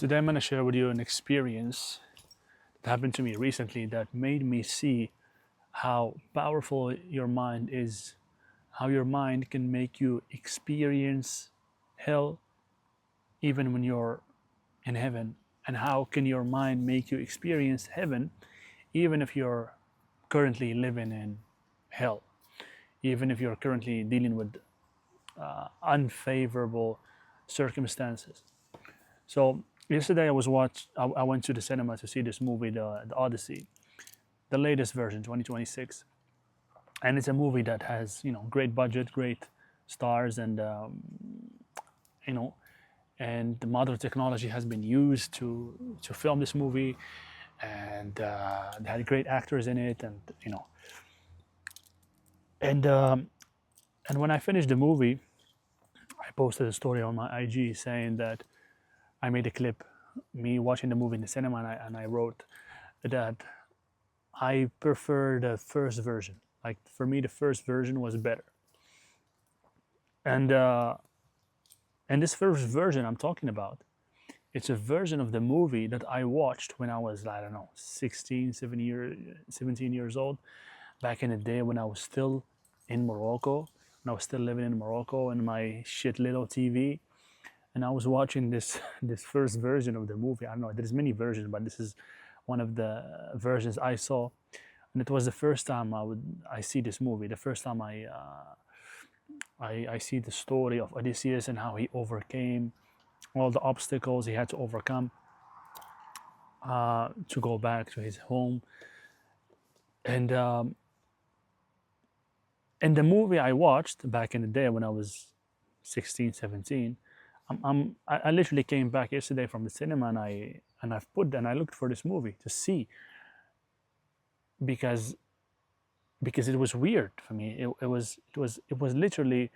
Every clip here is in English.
Today I'm going to share with you an experience that happened to me recently that made me see how powerful your mind is, how your mind can make you experience hell even when you're in heaven, and how can your mind make you experience heaven even if you're currently living in hell, even if you're currently dealing with unfavorable circumstances. So yesterday I went to the cinema to see this movie, the Odyssey, the latest version, 2026, and it's a movie that has great budget, great stars, and you know, and the modern technology has been used to film this movie, and they had great actors in it, and and when I finished the movie, I posted a story on my IG saying that I made a clip, me watching the movie in the cinema, and I wrote that I prefer the first version. Like for me, the first version was better. And this first version I'm talking about, it's a version of the movie that I watched when I was, I don't know, 16, 17 years old, back in the day when I was still in Morocco, when I was still living in Morocco in my shit little TV, and I was watching this this first version of the movie. I don't know, there's many versions, but this is one of the versions I saw, and it was the first time I see this movie. The first time I see the story of Odysseus and how he overcame all the obstacles he had to overcome to go back to his home. And in the movie I watched back in the day when I was 16, 17, I literally came back yesterday from the cinema, and I looked for this movie to see, because it was weird for me. It was literally,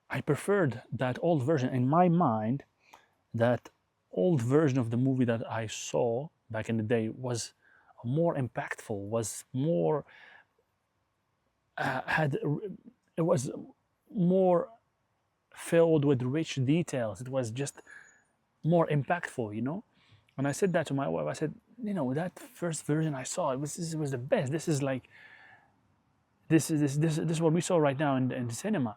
I preferred that old version in my mind. That old version of the movie that I saw back in the day was more impactful, was more had it was more filled with rich details. It was just more impactful. And I said that to my wife. I said, that first version I saw, it was the best. This is like this is what we saw right now in the cinema.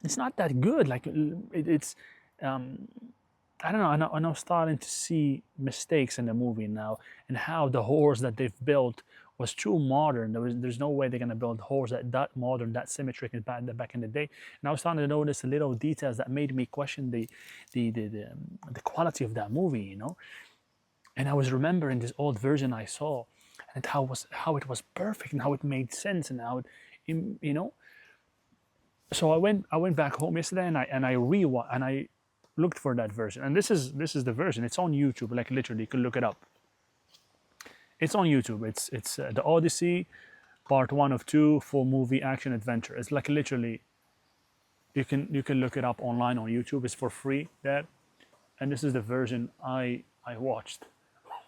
It's not that good. Like it's I don't know. I'm now starting to see mistakes in the movie now, and how the horse that they've built was too modern. There's no way they're gonna build horse that modern, that symmetric back in the day. And I was starting to notice little details that made me question the quality of that movie. And I was remembering this old version I saw, and how it was perfect, and how it made sense, and how it, you know. So I went back home yesterday, and I looked for that version, and this is the version. It's on YouTube, like literally, you can look it up. It's on YouTube. It's the Odyssey, part 1 of 2, full movie action adventure. It's like literally, you can look it up online on YouTube. It's for free there, and this is the version I watched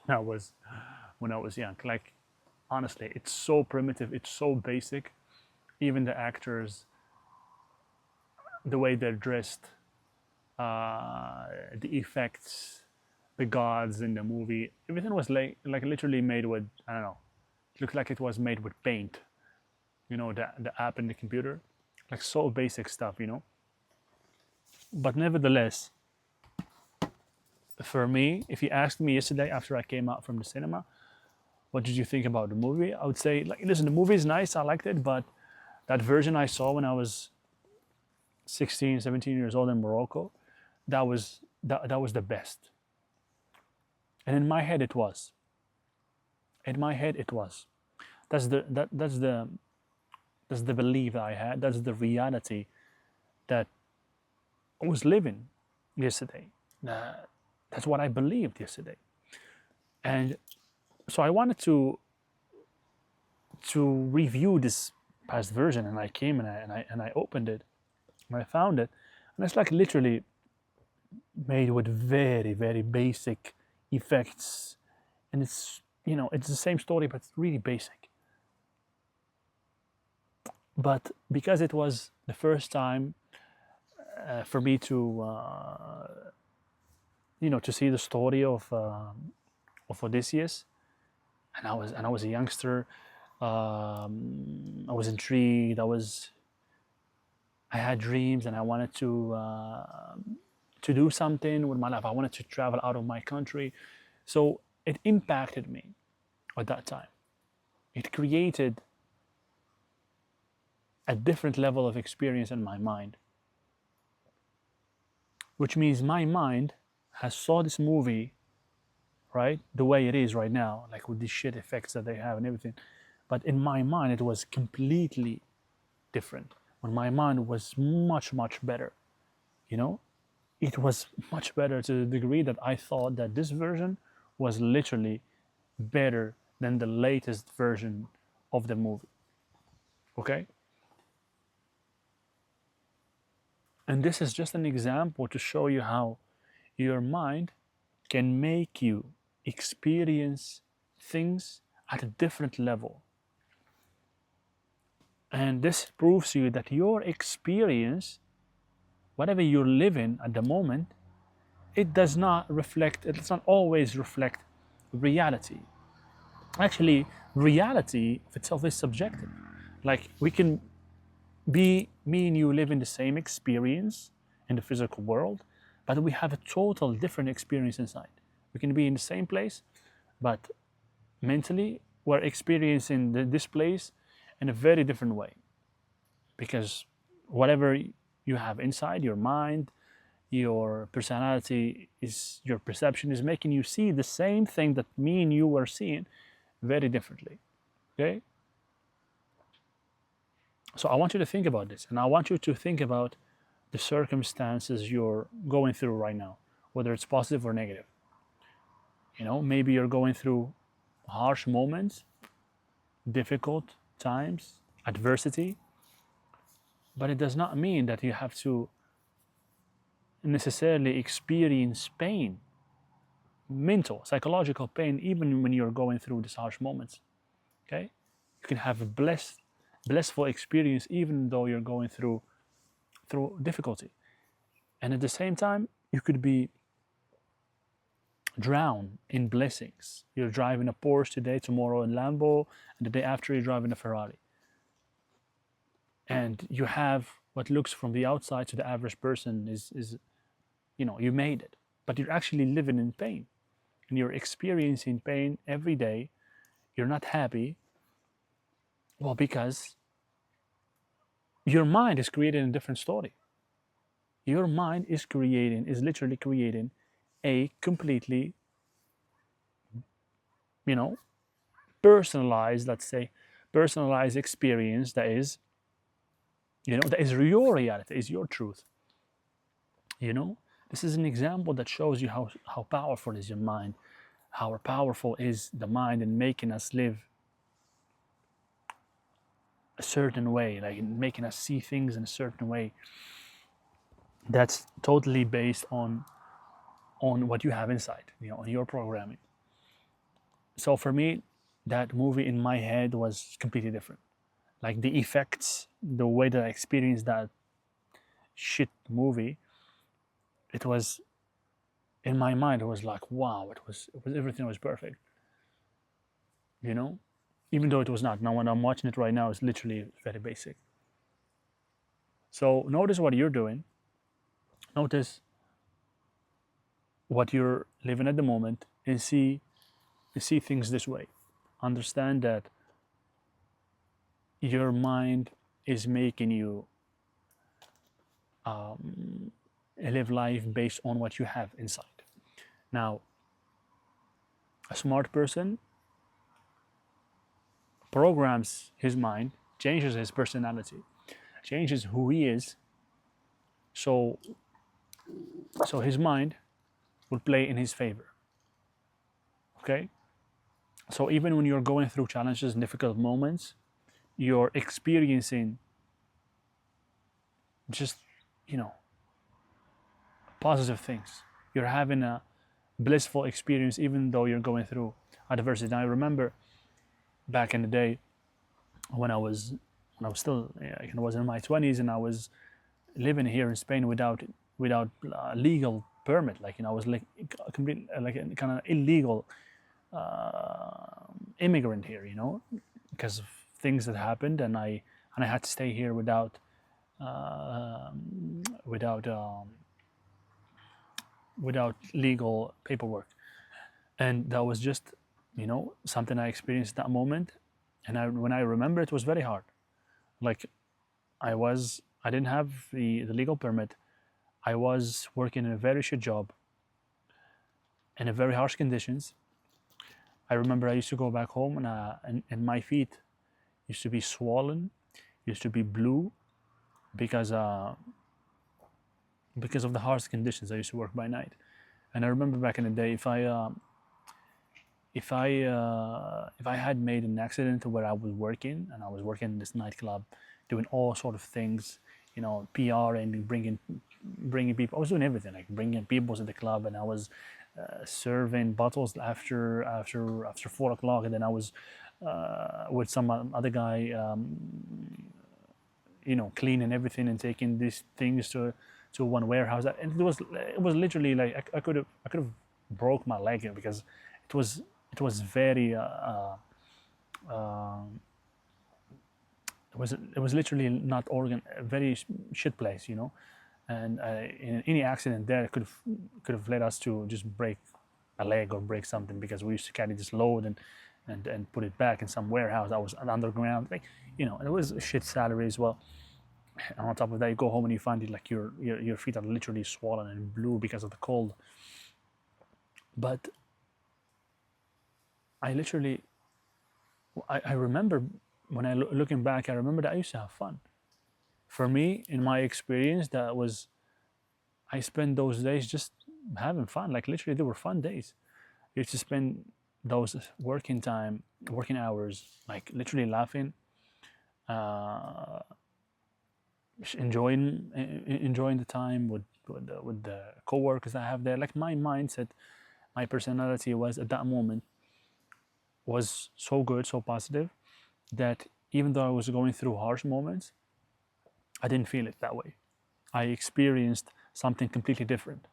when I was young. Like honestly, it's so primitive. It's so basic. Even the actors, the way they're dressed, the effects, the gods in the movie, everything was like literally made with, I don't know. It looked like it was made with paint. The app in the computer, like so basic stuff. But nevertheless, for me, if you asked me yesterday after I came out from the cinema, what did you think about the movie? I would say, like, listen, the movie is nice. I liked it, but that version I saw when I was 16, 17 years old in Morocco, that was the best. And in my head, it was. In my head, it was. That's the belief that I had. That's the reality that I was living yesterday. That's what I believed yesterday. And so I wanted to review this past version, and I came and I opened it, and I found it, and it's like literally made with very, very basic effects, and it's the same story, but it's really basic. But because it was the first time for me to see the story of Odysseus, and I was a youngster. I was intrigued. I had dreams, and I wanted to do something with my life. I wanted to travel out of my country, so it impacted me at that time. It created a different level of experience in my mind, which means my mind has saw this movie, right, the way it is right now, like with these shit effects that they have and everything. But in my mind, it was completely different. When my mind was much, much better, you know, it was much better to the degree that I thought that this version was literally better than the latest version of the movie. Okay? And this is just an example to show you how your mind can make you experience things at a different level. And this proves to you that your experience, whatever you're living at the moment, it does not always reflect reality. Actually, reality of itself is subjective. Like me and you live in the same experience in the physical world, but we have a total different experience inside. We can be in the same place, but mentally we're experiencing this place in a very different way, because whatever you have inside your mind, your personality, is your perception is making you see the same thing that me and you were seeing very differently. Okay, so I want you to think about this, and I want you to think about the circumstances you're going through right now, whether it's positive or negative. Maybe you're going through harsh moments, difficult times, adversity, but it does not mean that you have to necessarily experience pain, mental, psychological pain, even when you're going through these harsh moments. Okay, you can have a blissful experience even though you're going through difficulty, and at the same time you could be drowned in blessings. You're driving a Porsche today, tomorrow a Lambo, and the day after you're driving a Ferrari, and you have what looks from the outside to the average person is you made it, but you're actually living in pain, and you're experiencing pain every day. You're not happy. Well, because your mind is creating a different story. Your mind is literally creating a completely, personalized, let's say, personalized experience that is, that is your reality, is your truth. This is an example that shows you how powerful is your mind, how powerful is the mind in making us live a certain way, like making us see things in a certain way that's totally based on what you have inside, on your programming. So for me, that movie in my head was completely different. Like the effects, the way that I experienced that shit movie, it was in my mind. It was like, wow, it was everything was perfect. Even though it was not. Now when I'm watching it right now, it's literally very basic. So notice what you're doing. Notice what you're living at the moment, and see things this way. Understand that your mind is making you live life based on what you have inside. Now, a smart person programs his mind, changes his personality, changes who he is, so his mind will play in his favor. Okay? So even when you're going through challenges and difficult moments, you're experiencing just, positive things. You're having a blissful experience even though you're going through adversity. Now, I remember back in the day when I was still, I was in my 20s, and I was living here in Spain without legal permit. Like, I was like complete, like a kind of illegal immigrant here, because of things that happened, and I had to stay here without without legal paperwork. And that was just, something I experienced that moment. And when I remember, it was very hard. Like, I didn't have the legal permit. I was working in a very shit job in a very harsh conditions. I remember I used to go back home, and my feet used to be swollen, used to be blue, because of the harsh conditions. I used to work by night. And I remember back in the day, if I had made an accident where I was working, and I was working in this nightclub, doing all sort of things, PR and bringing people. I was doing everything, like bringing people to the club, and I was serving bottles after 4 o'clock, and then I was with some other guy, cleaning everything and taking these things to one warehouse. And it was literally like I could have broke my leg, because it was very it was literally not a very shit place, and in any accident there could have led us to just break a leg or break something, because we used to carry this load and put it back in some warehouse that was underground, like, and it was a shit salary as well. And on top of that, you go home and you find it like your feet are literally swollen and blue because of the cold. But I remember, when looking back, I remember that I used to have fun. For me, in my experience, I spent those days just having fun. Like, literally, they were fun days. I used to spend those working hours, like literally laughing, uh, enjoying the time with the coworkers I have there. Like, my mindset, my personality was at that moment was so good, so positive, that even though I was going through harsh moments, I didn't feel it that way. I experienced something completely different.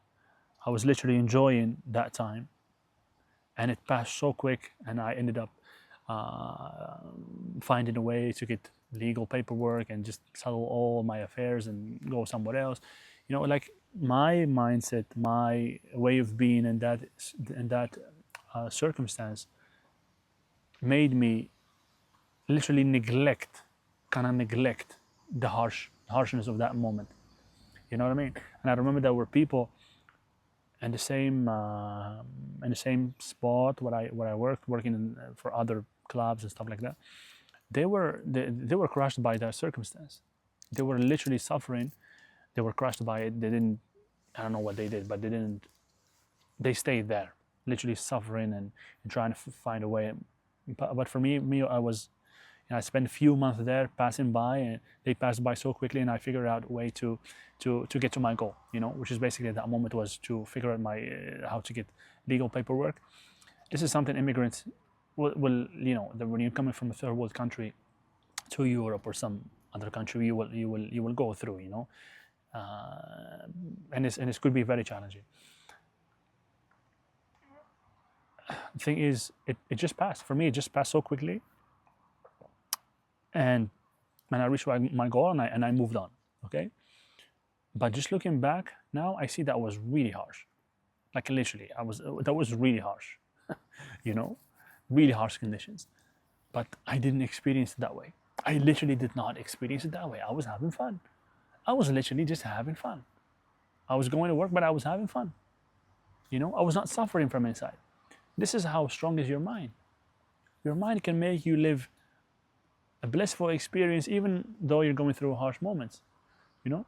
I was literally enjoying that time, and it passed so quick, and I ended up finding a way to get legal paperwork and just settle all my affairs and go somewhere else. Like, my mindset, my way of being in that circumstance made me literally neglect the harshness of that moment. You know what I mean? And I remember there were people in the same spot where I working for other clubs and stuff like that. They were crushed by that circumstance. They were literally suffering. They were crushed by it. They didn't. I don't know what they did, but they didn't. They stayed there, literally suffering and trying to find a way. But for me, I spent a few months there passing by, and they passed by so quickly, and I figured out a way to get to my goal, which is basically at that moment was to figure out how to get legal paperwork. This is something immigrants will when you're coming from a third world country to Europe or some other country, you will go through, and this could be very challenging. The thing is, it just passed. For me, it just passed so quickly, and I reached my goal, and I moved on. Okay, but just looking back now, I see that was really harsh. Like, literally, that was really harsh. Really harsh conditions. But I didn't experience it that way. I literally did not experience it that way. I was having fun. I was literally just having fun. I was going to work, but I was having fun. I was not suffering from inside. This is how strong is your mind. Your mind can make you live a blissful experience even though you're going through harsh moments. And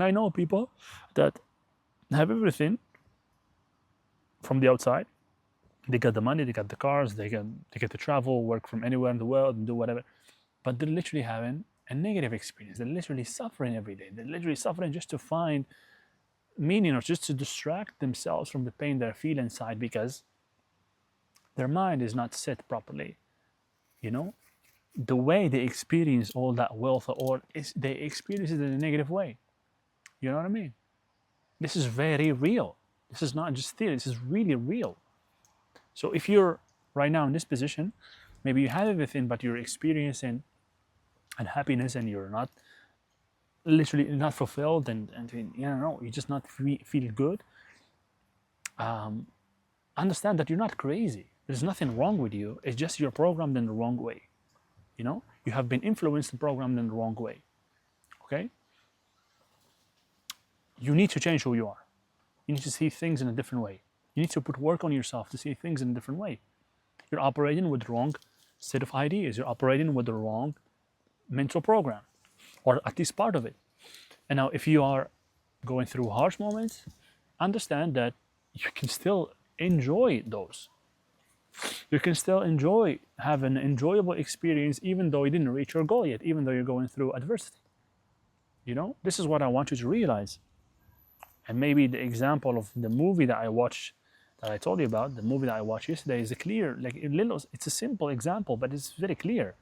I know people that have everything from the outside. They got the money, they got the cars, they get to travel, work from anywhere in the world, and do whatever. But they're literally having a negative experience. They're literally suffering every day. They're literally suffering just to find meaning, or just to distract themselves from the pain they feel inside, because their mind is not set properly. The way they experience all that wealth, or they experience it in a negative way. You know what I mean? This is very real. This is not just theory, this is really real. So if you're right now in this position, maybe you have everything, but you're experiencing unhappiness and you're not literally not fulfilled, and you know, you just not feel good. Understand that you're not crazy. There's nothing wrong with you. It's just you're programmed in the wrong way. You know, you have been influenced and programmed in the wrong way. Okay? You need to change who you are. You need to see things in a different way. You need to put work on yourself to see things in a different way. You're operating with the wrong set of ideas. You're operating with the wrong mental program, or at least part of it. And now, if you are going through harsh moments, understand that you can still enjoy those. You can still have an enjoyable experience, even though you didn't reach your goal yet, even though you're going through adversity. You know, this is what I want you to realize. And maybe the example of the movie that I watched, that I told you about, the movie that I watched yesterday, is a clear, like it's a simple example, but it's very clear.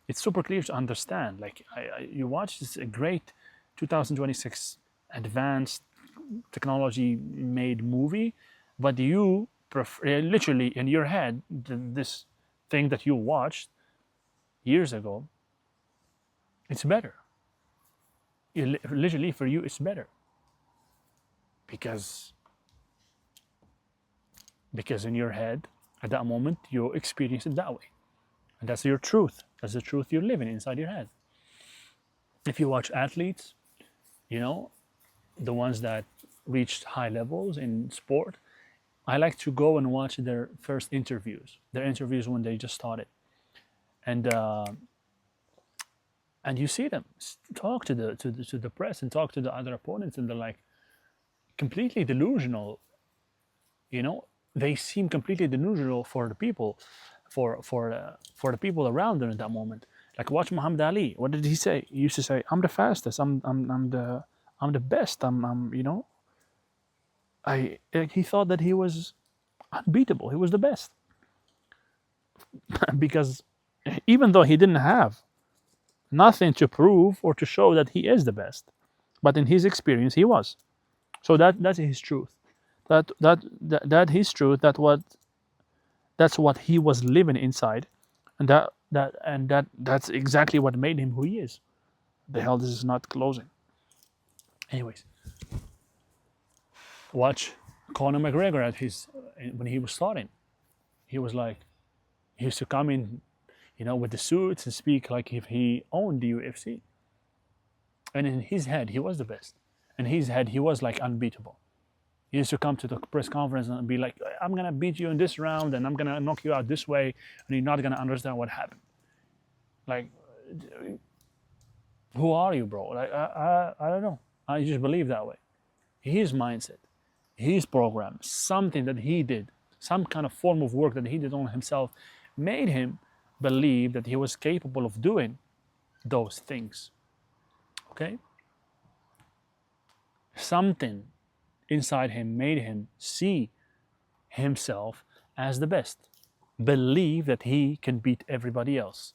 It's super clear to understand. Like you watch this a great 2026 advanced technology made movie, but you prefer, literally in your head, this thing that you watched years ago, it's better. Literally for you, it's better. Because in your head, at that moment, you experience it that way. And that's your truth. That's the truth you're living inside your head. If you watch athletes, you know, the ones that reached high levels in sport, I like to go and watch their first interviews, their interviews when they just started. And you see them talk to the press and talk to the other opponents, and they're like completely delusional. You know, they seem completely delusional for the people, for the people around them at that moment. Like watch Muhammad Ali. What did he say? He used to say, "I'm the fastest. I'm the best. I'm you know." He thought that he was unbeatable. He was the best because even though he didn't have nothing to prove or to show that he is the best, but in his experience he was. So that's his truth. That his truth. That's what he was living inside, and that's exactly what made him who he is. The hell, this is not closing. Anyways, watch Conor McGregor when he was starting. He was like, he used to come in, you know, with the suits and speak like if he owned the UFC. And in his head, he was the best. In his head, he was like unbeatable. He used to come to the press conference and be like, "I'm gonna beat you in this round, and I'm gonna knock you out this way, and you're not gonna understand what happened." Like, who are you, bro? Like, I don't know. I just believe that way. His mindset, his program, something that he did, some kind of form of work that he did on himself, made him believe that he was capable of doing those things. Okay? Something inside him made him see himself as the best, believe that he can beat everybody else.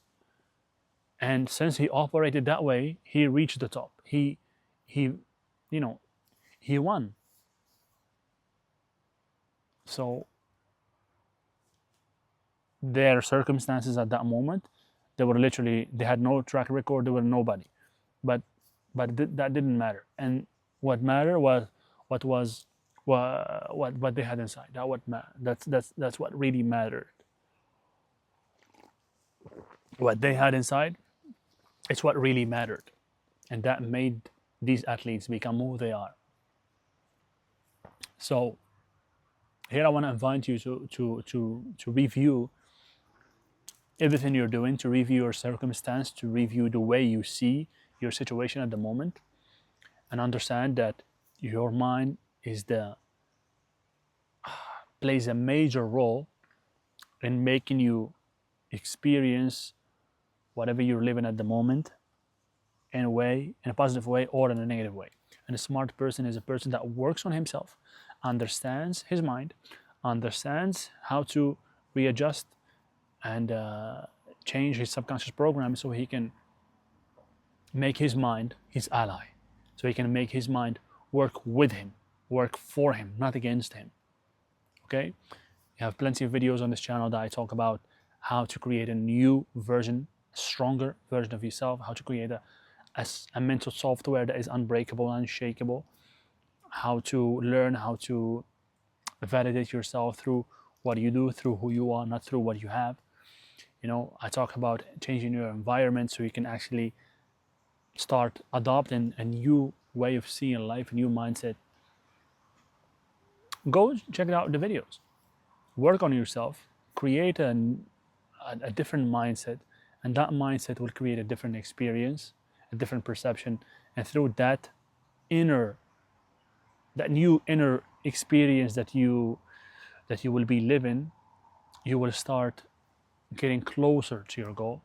And since he operated that way, he reached the top. He you know, he won. So their circumstances at that moment, they had no track record, they were nobody. But that didn't matter. And what mattered was what they had inside. That's what really mattered. What they had inside, it's what really mattered. And that made these athletes become who they are. So here I want to invite you to review everything you're doing, to review your circumstance, to review the way you see your situation at the moment, and understand that your mind plays a major role in making you experience whatever you're living at the moment in a positive way or in a negative way. And a smart person is a person that works on himself, understands his mind, understands how to readjust and change his subconscious program so he can make his mind his ally, so he can make his mind work with him work for him, not against him. Okay? You have plenty of videos on this channel that I talk about how to create a new version, a stronger version of yourself, how to create a mental software that is unbreakable, unshakable, how to learn how to validate yourself through what you do, through who you are, not through what you have. I talk about changing your environment so you can actually start adopting a new way of seeing life, a new mindset. Go check out the videos. Work on yourself. Create a different mindset, and that mindset will create a different experience, a different perception, and through that new inner experience that you will be living, you will start getting closer to your goal,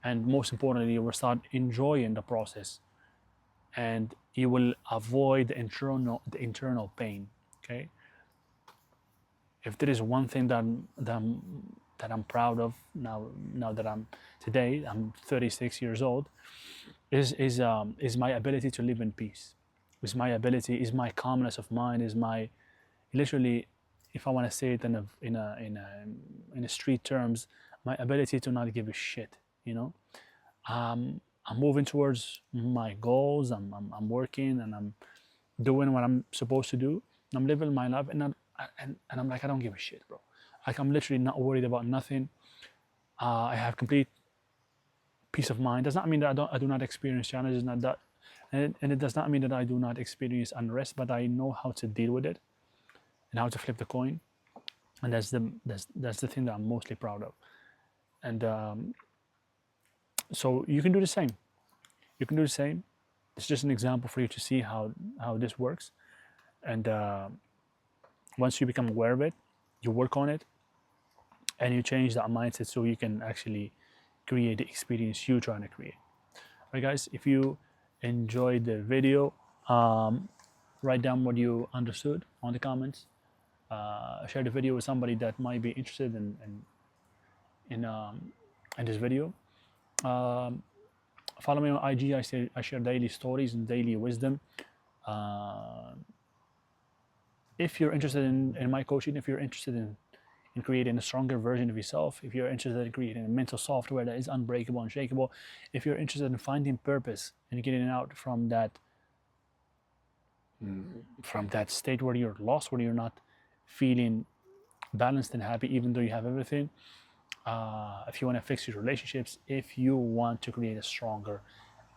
and most importantly, you will start enjoying the process, and you will avoid the internal pain. Okay. If there is one thing that I'm proud of now that I'm 36 years old, is my ability to live in peace. Is my calmness of mind, is my, literally, if I want to say it in a street terms, my ability to not give a shit. I'm moving towards my goals. I'm working, and I'm doing what I'm supposed to do. I'm living my life, and I'm like, I don't give a shit, bro. Like, I'm literally not worried about nothing. I have complete peace of mind. Does not mean that I do not experience challenges, not that, and it does not mean that I do not experience unrest, but I know how to deal with it and how to flip the coin, and that's the thing that I'm mostly proud of. And so you can do the same. You can do the same. It's just an example for you to see how this works, and once you become aware of it, you work on it, and you change that mindset so you can actually create the experience you're trying to create. All right, guys, if you enjoyed the video, write down what you understood on the comments. Share the video with somebody that might be interested in this video. Follow me on IG. I share daily stories and daily wisdom. If you're interested in my coaching, if you're interested in creating a stronger version of yourself, if you're interested in creating a mental software that is unbreakable, unshakable, if you're interested in finding purpose and getting out from that state where you're lost, where you're not feeling balanced and happy even though you have everything, if you want to fix your relationships, if you want to create a stronger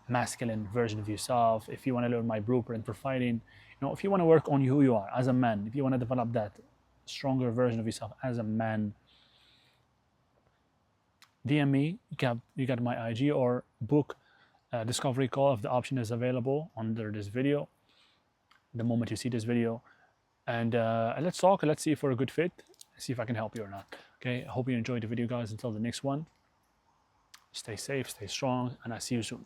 masculine version of yourself, if you want to learn my blueprint for fighting, if you want to work on who you are as a man, if you want to develop that stronger version of yourself as a man, DM me. You got my IG, or book a discovery call if the option is available under this video the moment you see this video, and let's talk. Let's see if we're a good fit, see if I can help you or not. Okay, I hope you enjoyed the video, guys. Until the next one, stay safe, stay strong, and I'll see you soon.